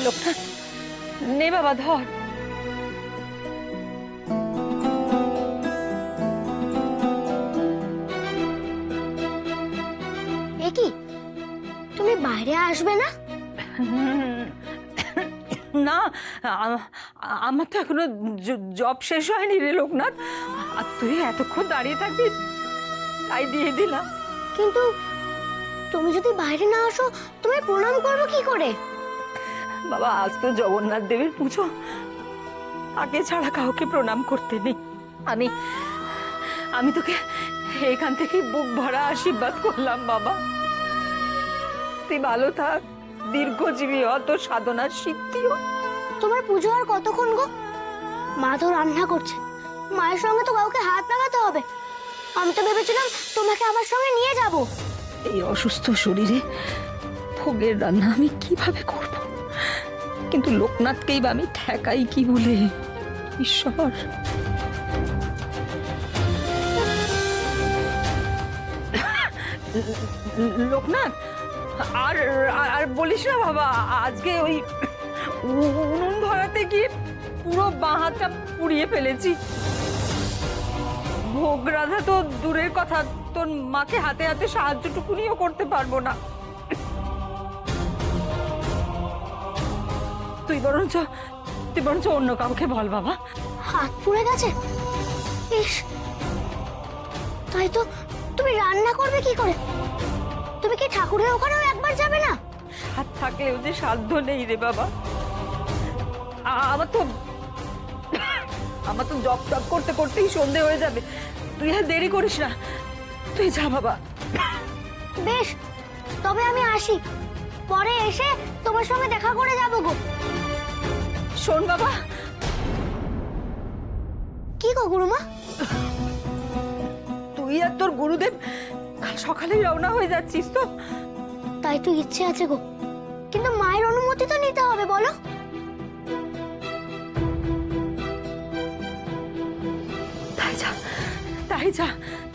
লোকনাথ, নে বাবা ধর। এ কি, তুমি বাইরে আসবে না? না, আমার তো এখনো জব শেষ হয়নি রে লোকনাথ। আর তুই এতক্ষণ দাঁড়িয়ে থাকবি তাই দিয়ে দিলাম। কিন্তু তুমি যদি বাইরে না আসো তুমি প্রণাম করবো কি করে? বাবা, আজ তো জগন্নাথ দেবের পুজো, আগে ছাড়া কাউকে প্রণাম করতে নেই। আমি আমি তোকে এখান থেকে বুক ভরা আশীর্বাদ করলাম বাবা। তুই ভালো থাক, দীর্ঘজীবী হ, তোর সাধনার সিদ্ধি হোক। তোমার পুজো আর কতক্ষণ গো? মা তো রান্না করছে, মায়ের সঙ্গে তো কাউকে হাত লাগাতে হবে। আমি তো ভেবেছিলাম তোমাকে আমার সঙ্গে নিয়ে যাব। এই অসুস্থ শরীরে ভোগের রান্না আমি কিভাবে করব? কিন্তু লোকনাথকেই বা আমি ঠেকাই কি বলে? ঈশ্বর। লোকনাথ, আর আর বলিস না বাবা, আজকে ওই উনুন ধরাতে গিয়ে পুরো বাঁ হাতটা পুড়িয়ে ফেলেছি। ভোগ রাধা তো দূরের কথা, তোর মাকে হাতে হাতে সাহায্যটুকুনিও করতে পারবো না। তুই বরঞ্চ অন্য কাউকে বল বাবা। হাত পুড়ে গেছে? ইস, তাই তো। তুমি রান্না করবে কি করে? তুমি কি ঠাকুরের ওখানেও একবার যাবে না? হাত থাকলেও যে সাধ্য নেই রে বাবা। আমার তো জব টপ করতে করতেই সন্ধে হয়ে যাবে। তুই আর দেরি করিস না, তুই যা বাবা। বেশ, তবে আমি আসি, পরে এসে তোমার সঙ্গে দেখা করে যাবো গো। শোন বাবা। কি গো গুরুমা? তুই আর তোর গুরুদেব কাল সকালেই রওনা হয়ে যাচ্ছিস তো? তাই তো ইচ্ছে আছে গো, কিন্তু মায়ের অনুমতি তো নিতে হবে, বলো।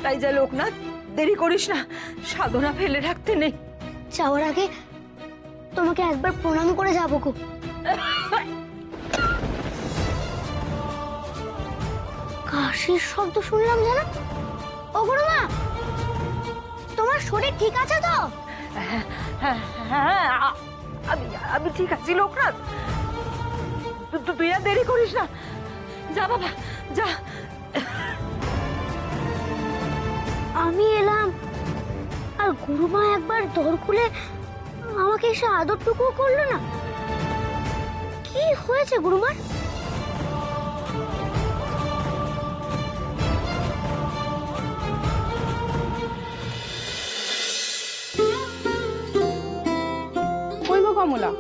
তাই যা লোকনাথ, দেরি করিস না, সাধনা ফেলে রাখতে নেই। যাওয়ার আগে তোমাকে একবার প্রণাম করে যাবো গো। কাশির শব্দ শুনলাম যেন। ও গুরুমা, তোমার শরীর ঠিক আছে তো? হ্যাঁ, আমি ঠিক আছি লোকনাথ। তুই আর দেরি করিস না, যা বাবা যা। আমি এলাম আর গুরুমা একবার দর খুলে আমাকে এসে আদরটুকুও করলো না। কি হয়েছে গুরুমার? কই গো কমলা,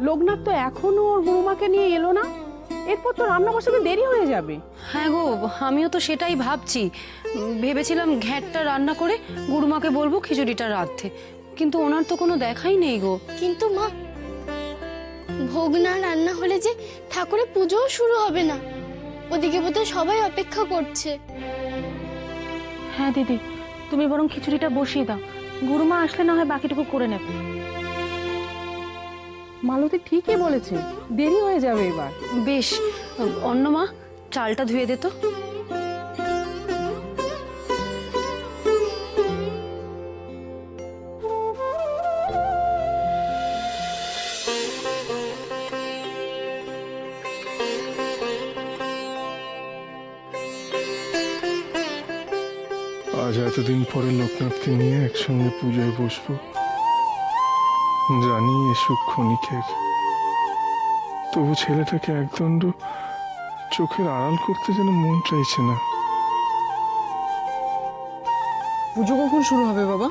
লোকনাথ তো এখনো ওর বৌমাকে নিয়ে এলো না। এরপর তো রান্না বসাতে দেরি হয়ে যাবে। হ্যাঁ গো, আমিও তো সেটাই ভাবছি। ভেবেছিলাম ঘ্যাটটা রান্না করে গুরুমাকে বলবো খিচুড়িটা রাঁধতে, কিন্তু ওনার তো কোনো দেখাই নেই গো। কিন্তু মা, ভোগ না রান্না হলে যে ঠাকুরের পুজোও শুরু হবে না। ওদিকে বোধহয় সবাই অপেক্ষা করছে। হ্যাঁ দিদি, তুমি বরং খিচুড়িটা বসিয়ে দাও, গুরুমা আসলে না হয় বাকিটুকু করে নেবে। মালতী ঠিকই বলেছে, দেরি হয়ে যাবে এবার। বেশ, অন্য মা চালটা ধুয়ে দে তো। আজ এতদিন পরে লোকনাথকে নিয়ে একসঙ্গে পুজোয় বসবো। জানি এ সুখ ক্ষণিকের, তবু ছেলেটাকে একদণ্ড চোখের আড়াল করতে যেন মন চাইছে না। পুজো কখন শুরু হবে বাবা?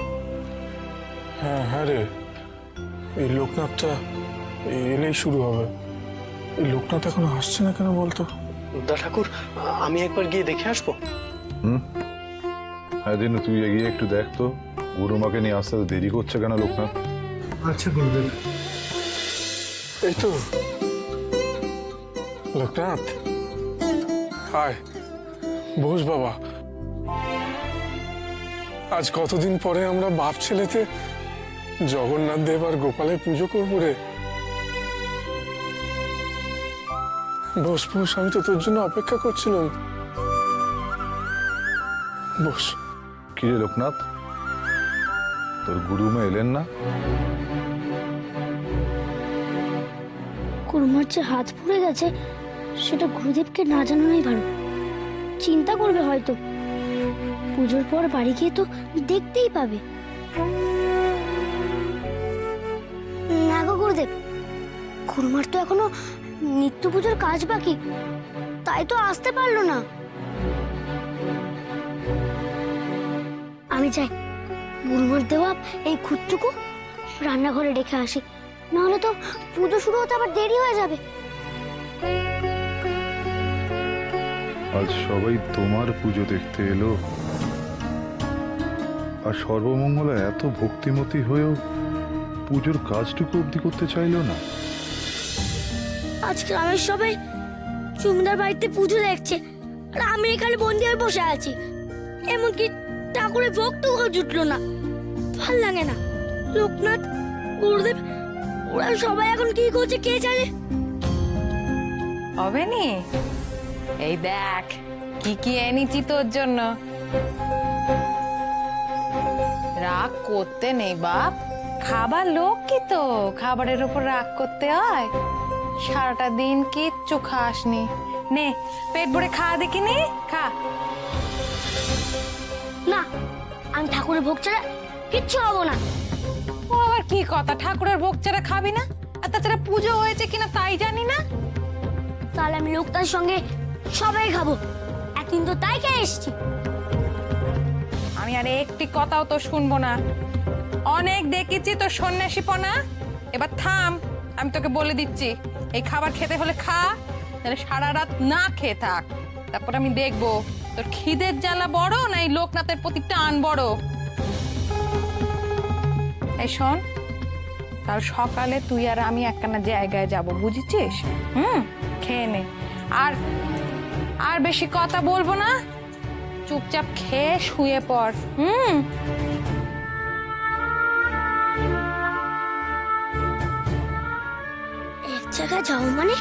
হ্যাঁ রে, এই লোকনাথটা এলেই শুরু হবে। এই লোকনাথ এখন আসছে না কেন বলতো? দা ঠাকুর, আমি একবার গিয়ে দেখে আসবো। হ্যাঁ দিনু, তুই এগিয়ে একটু দেখ তো গুরুমাকে নিয়ে আসতে দেরি করছে কেন লোকনাথ। আচ্ছা গুরুদেব। এই তো লোকনাথ, হায় বস বাবা। আজ কতদিন পরে আমরা বাপ ছেলেতে জগন্নাথ দেব আর গোপালের পুজো করবো রে। বস বস, আমি তো তোর জন্য অপেক্ষা করছিলাম। বস। কি রে লোকনাথ, তোর গুরুমা এলেন না? গুরুমার যে হাত পুড়ে গেছে সেটা গুরুদেবকে না জানানোই ভালো। চিন্তা করবে হয়তো, পুজোর পর বাড়ি গিয়ে তো দেখতেই পাবে। না গো গুরুদেব, গুরুমার তো এখনো নিত্য পুজোর কাজ বাকি, তাই তো আসতে পারলো না। আমি চাই গুরুমার দেওয়া এই খুঁতটুকু রান্নাঘরে রেখে আসি, নাহলে তো পুজো শুরু হতে আবার দেরি হয়ে যাবে। আজ সবাই তোমার পুজো দেখতে এলো, আর সর্বমঙ্গলা এত ভক্তিমতী হয়েও পুজোর কাজটুকু অবধি করতে চাইলো না। আজ গ্রামের সবাই চুমদার বাড়িতে পুজো দেখছে, আর আমি এখানে বন্দি হয়ে বসে আছি। এমনকি ঠাকুরের ভক্তও জুটলো না, ভাল লাগে না। লোকনাথ, গুরুদেব, ওরা সবাই এখন কি করছে কে জানে। হবে নি? এই দেখ কি কি এনেছি তোর জন্য। রাগ করতে নেই বাপ, খাবার লোক কি তো খাবারের উপর রাগ করতে হয়? সারাটা দিন কিচ্ছু খাসনি, নে পেট ভরে খা দেখিনি, খা। না, আমি ঠাকুরের ভোগ ছাড়া কিচ্ছু হবো না। ও আবার কি কথা, ঠাকুরের ভোগ ছাড়া খাবি না? আর তাছাড়া পুজো হয়েছে কিনা তাই জানি না। তাহলে আমি লোকটার সঙ্গে সবাই খাবো, একদিন তো তাই খেয়ে এসছি। আমি আর একটি কথাও তো শুনবো না, অনেক দেখেছি তোর সন্ন্যাসীপনা। এবার থাম, আমি তোকে বলে দিচ্ছি, এই খাবার খেতে হলে খা, তাহলে সারা রাত না খেয়ে থাক। তারপর আমি দেখবো তোর খিদের জ্বালা বড় না এই লোকনাথের প্রতি টান বড়। এই শোন, কাল সকালে তুই আর আমি একখানা জায়গায় যাব, বুঝেছিস? খেয়ে নে। আর আর বেশি কথা বলবো না, চুপচাপ খেয়ে শুয়ে পড়। এক জায়গায় যাবো মানে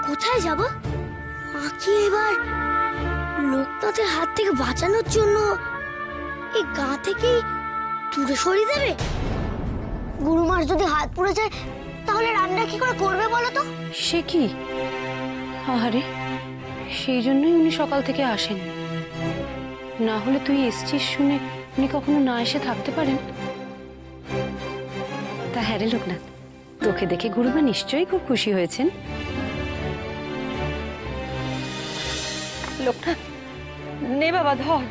কোথায় যাব? মাকে এবার লোকনাথের হাত থেকে বাঁচানোর জন্য এই গা থেকে দূরে সরিয়ে দেবে? গুরুমার যদি হাত পুড়ে যায় তাহলে রান্না কি করে করবে বলো তো? সে কি? আরে সেই জন্যই উনি সকাল থেকে আসেন, না হলে তুই এসছিস শুনে উনি কখনো না এসে থাকতে পারেন? তা হ্যাঁ রে লোকনাথ, তোকে দেখে গুরুমা নিশ্চয়ই খুব খুশি হয়েছেন। লোকনাথ, নে বাবা ধর।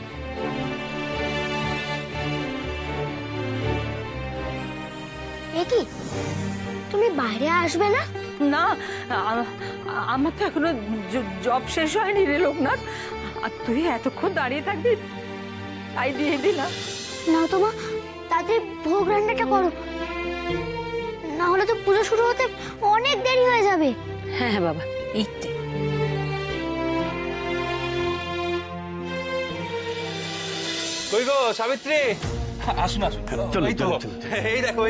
এ কি, তুমি বাইরে আসবে না? না, আমার তো এখনো জব শেষ হয়নি রে লোকনাথ, আর তুই এতক্ষণ দাঁড়িয়ে থাকবি তাই দিয়ে দিলাম। না তো মা, তাড়াতাড়ি ভোগ রান্নাটা করো, না হলে তো পুজো শুরু হতে অনেক দেরি হয়ে যাবে। হ্যাঁ হ্যাঁ বাবা, এইতে। কই গো সাবিত্রী, আসুন আসুন। এই তো,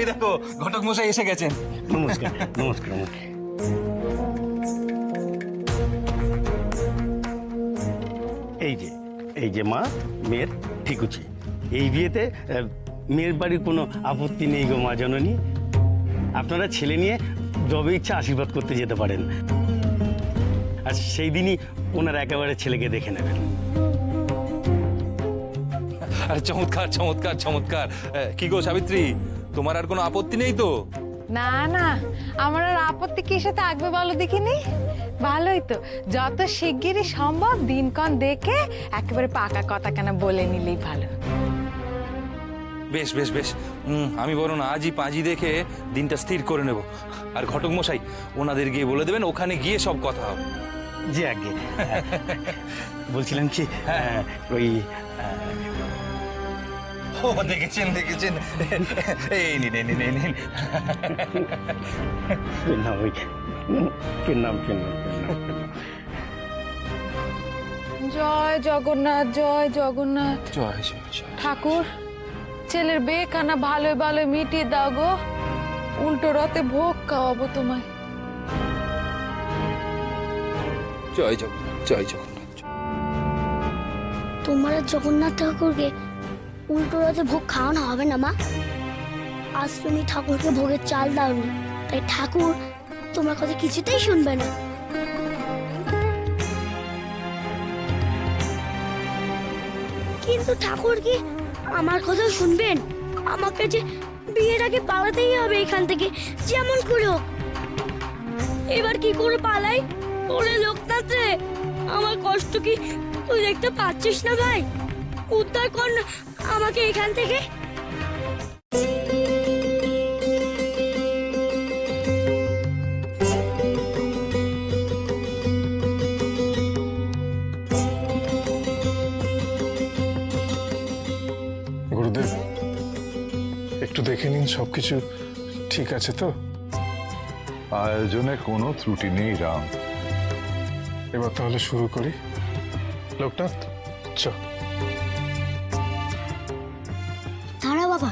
এই দেখো ঘটক মশাই এসে গেছেন। নমস্কার নমস্কার। এই যে মা, মেয়ের ঠিকুচি। এই বিয়েতে মেয়ের বাড়ির কোনো আপত্তি নেই গো মা জননী। আপনারা ছেলে নিয়ে যবে ইচ্ছা আশীর্বাদ করতে যেতে পারেন, আর সেই দিনই ওনারা একেবারে ছেলেকে দেখে নেবেন। আরে চমৎকার চমৎকার চমৎকার। কি গো সাবিত্রী, তোমার আর কোনো আপত্তি নেই তো? না না, আমার আর আপত্তি কিসে থাকবে বলো দেখিনি। ভালোই তো, যত শিগগিরই সম্ভব দিনক্ষণ দেখে একেবারে পাকা কথা কেন বলে নিলেই ভালো। বেশ বেশ বেশ, আমি বরং আজই পাঁজি দেখে দিনটা স্থির করে নেব। আর ঘটক মশাই ওনাদের গিয়ে বলে দেবেন, ওখানে গিয়ে সব কথা হবে। জি আগে বলছিলাম কি, ওই ও দেখেছেন দেখেছেন, এই নিন এই নিন এই নিন। না ওই পেনাম। জয় জগন্নাথ, জয় জগন্নাথ। জয় জয় জয়। ঠাকুর, ছেলের বেকানা ভালোই ভালোই মিটিয়ে দাও গো, উল্টো রথে ভোগ খাওয়াবো তোমায়। জয় জগন্নাথ, জয় জগন্নাথ। তোমার আর জগন্নাথ ঠাকুরকে উল্টো রাতে ভোগ খাওয়ানো হবে না মা। আজ তুমি ঠাকুরকে ভোগের চাল দাওনি, তাই ঠাকুর তোমার কথা কিছুতেই শুনবে না। কিন্তু ঠাকুর কি আমার কথা শুনবেন? আমাকে যে বিয়ের আগে পালাতেই হবে এখান থেকে, যেমন করে হোক। এবার কি করে পালাই? ওরে লোকনাথ রে, আমার কষ্ট কি তুই দেখতে পাচ্ছিস না ভাই? উদ্ধার কর না আমাকে এখান থেকে। গুরুদেব, একটু দেখে নিন সবকিছু ঠিক আছে তো? আয়োজনে কোনো ত্রুটি নেই রাম। এবার তাহলে শুরু করি। লোকনাথ, চ। দাঁড়া বাবা,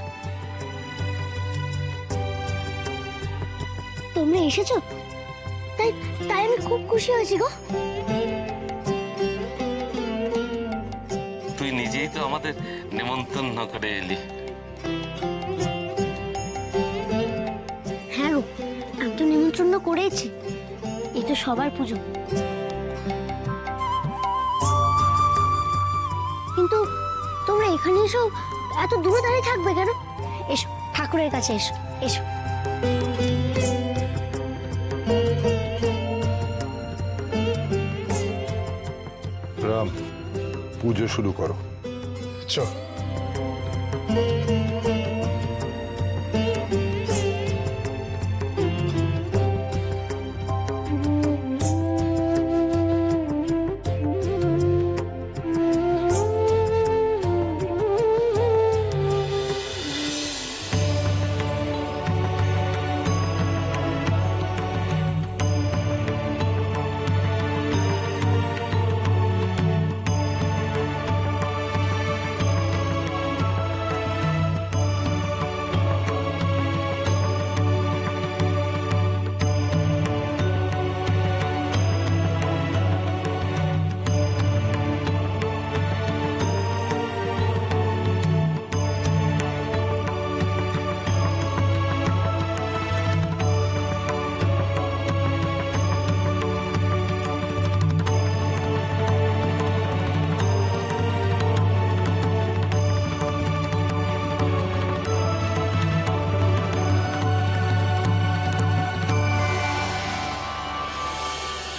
তোমরা এসেছো, তাই তাই আমি খুব খুশি হয়েছি গো। তুই নিজেই তো আমাদের নেমন্তন্ন করে এলি। হ্যাঁ গো, আমি তো নিমন্ত্রণ করেছি। এই তো সবার পুজো, কিন্তু তোমরা এখানে এসো, এত দূরে দাঁড়িয়ে থাকবে কেন? এসো ঠাকুরের কাছে, এসো এসো। রাম, পুজো শুরু করো। চ।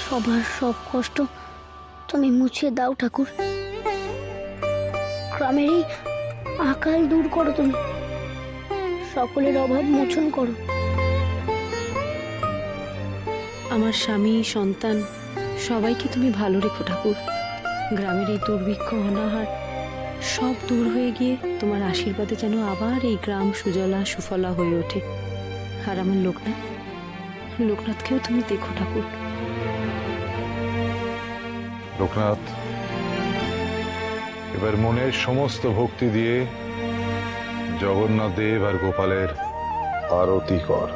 সবার সব কষ্ট তুমি মুছিয়ে দাও ঠাকুর। গ্রামের এই আকাল দূর করো তুমি, সকলের অভাব মোচন করো। আমার স্বামী, সন্তান সবাইকে তুমি ভালো রেখো ঠাকুর। গ্রামের এই দুর্ভিক্ষ, অনাহার সব দূর হয়ে গিয়ে তোমার আশীর্বাদে যেন আবার এই গ্রাম সুজলা সুফলা হয়ে ওঠে। আর আমার লোকনাথকেও তুমি দেখো ঠাকুর। লোকনাথ, এবার মনের সমস্ত ভক্তি দিয়ে জগন্নাথ দেব আর গোপালের আরতি কর।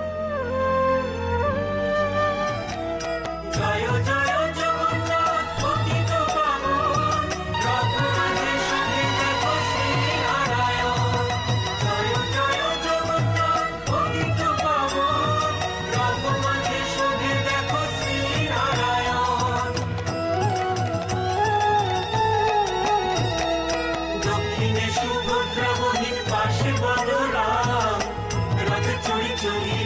চলি চলি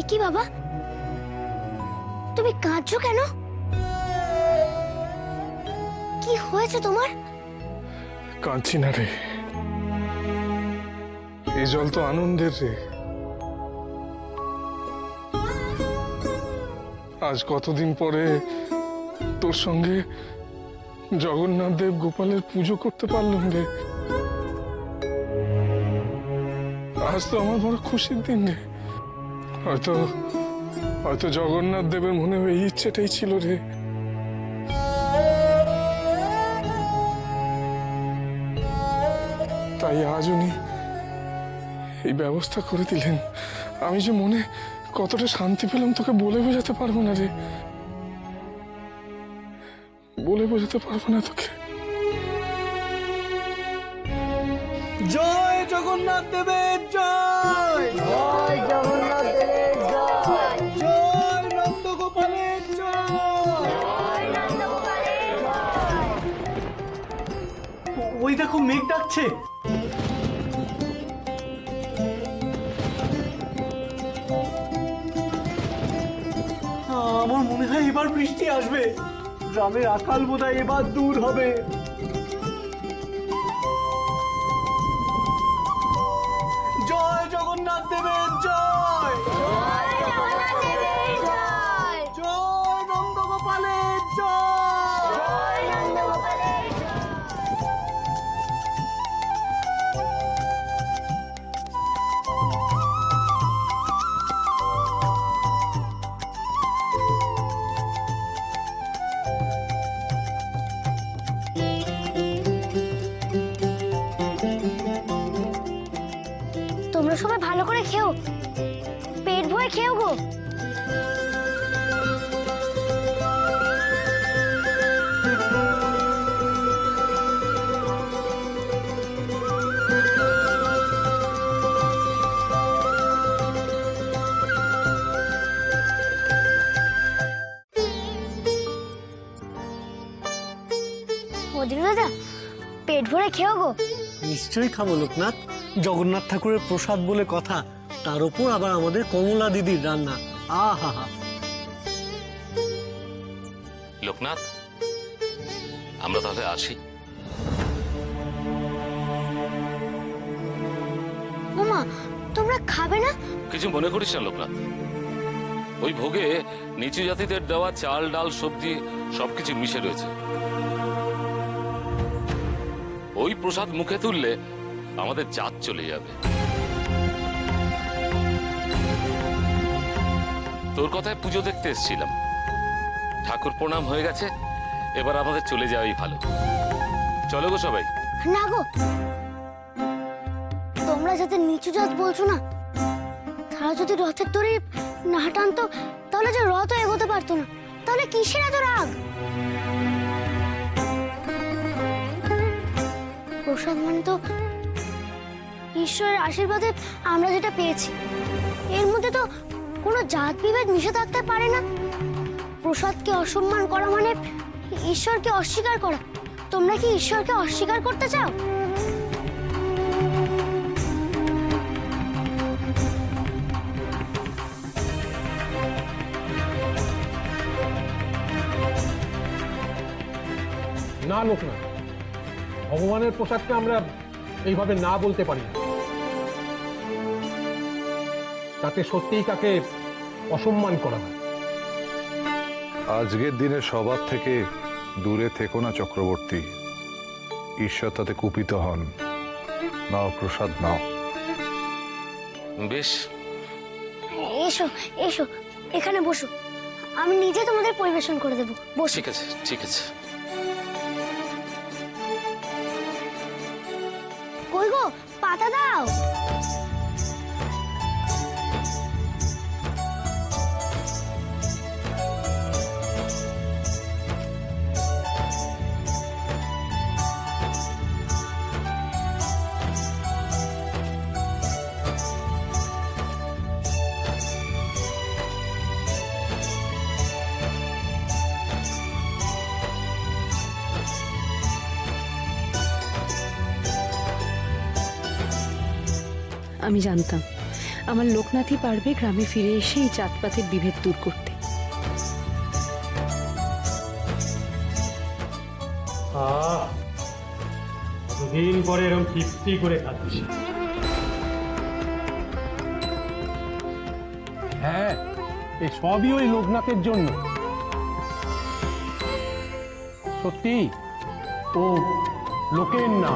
কি বাবা, তুমি কাঁদছো কেন? কি হয়েছে তোমার? কাঁদছি না রে, এই জল তো আনন্দের রে। আজ কতদিন পরে তোর সঙ্গে জগন্নাথ দেব গোপালের পুজো করতে পারলাম রে। আজ তো আমার বড় খুশির দিন রে। হয়তো হয়তো জগন্নাথ দেবের মনে এই ইচ্ছেটাই ছিল রে। তাই আজ উনি এই ব্যবস্থা করে দিলেন। আমি যে মনে কতটা শান্তি পেলাম তোকে বলে বোঝাতে পারবো না রে, বলে বোঝাতে পারবো না তোকে। জয় জগন্নাথ দেবের জয়, জয় জগন্নাথ দেবের জয়, জয় নন্দগোপালের জয়, জয় নন্দগোপালের জয়। ওই দেখো মেঘ ডাকছে। আমার মনে হয় এবার বৃষ্টি আসবে, গ্রামের আকাল বোধহয় এবার দূর হবে। জয় জগন্নাথ দেবের জয়, জয় জগন্নাথ দেবের জয়, জয় নন্দগোপালের জয়, জয় নন্দগোপালের জয়। তোমরা সবাই ভালো করে খেও, পেট ভরে খেও গো। অদিন দাদা, পেট ভরে খেও গো। নিশ্চয়ই খাবো লোকনাথ, জগন্নাথ ঠাকুরের প্রসাদ বলে কথা, তার উপর আবার আমাদের কমলা দিদির রান্না। আহা হা। লোকনাথ, আমরা তাহলে আসি। ওমা, তোমরা খাবে না? কিছু মনে করিস না লোকনাথ, ওই ভোগে নিচু জাতিদের দেওয়া চাল ডাল সবজি সবকিছু মিশে রয়েছে। ওই প্রসাদ মুখে তুললে আমাদের জাত চলে যাবে। তোর কথায় পুজো দেখতে এসেছিলাম, ঠাকুর প্রণাম হয়ে গেছে, এবার আমাদের চলে যাওয়াই ভালো। চলো গো সবাই। না গো, তোমরা যাতে নিচু জাত বলছো না, তারা যদি রথের দড়ি না টানতো তাহলে যে রথ এগোতে পারতো না। তাহলে কিসের এত রাগ? প্রসাদ মানে তো ঈশ্বরের আশীর্বাদে আমরা যেটা পেয়েছি, এর মধ্যে তো কোনো জাত বিভেদ মিশে থাকতে পারে না। প্রসাদকে অসম্মান করা মানে ঈশ্বরকে অস্বীকার করা। তোমরা কি ঈশ্বরকে অস্বীকার করতে চাও? না লোকনাথ, ভগবানের প্রসাদকে আমরা এইভাবে না বলতে পারি না। তাতে সত্যিই তাকে অসম্মান করা হয়। আজকের দিনে সবার থেকে দূরে থেকো না চক্রবর্তী, ঈশ্বর তাতে কুপিত হন। নাও প্রসাদ নাও। বেশ, এসো এসো, এখানে বসো, আমি নিজে তোমাদের পরিবেশন করে দেবো। বসো। ঠিক আছে ঠিক আছে। কই গো, পাতা দাও। আমি জানতাম আমার লোকনাথই পারবে গ্রামে ফিরে এসে এই জাতপাতের বিভেদ দূর করতে। কতদিন পরে এরকম তৃপ্তি করে খাচ্ছি। হ্যাঁ, এই সবই ওই লোকনাথের জন্য। সত্যি ও লোকের না,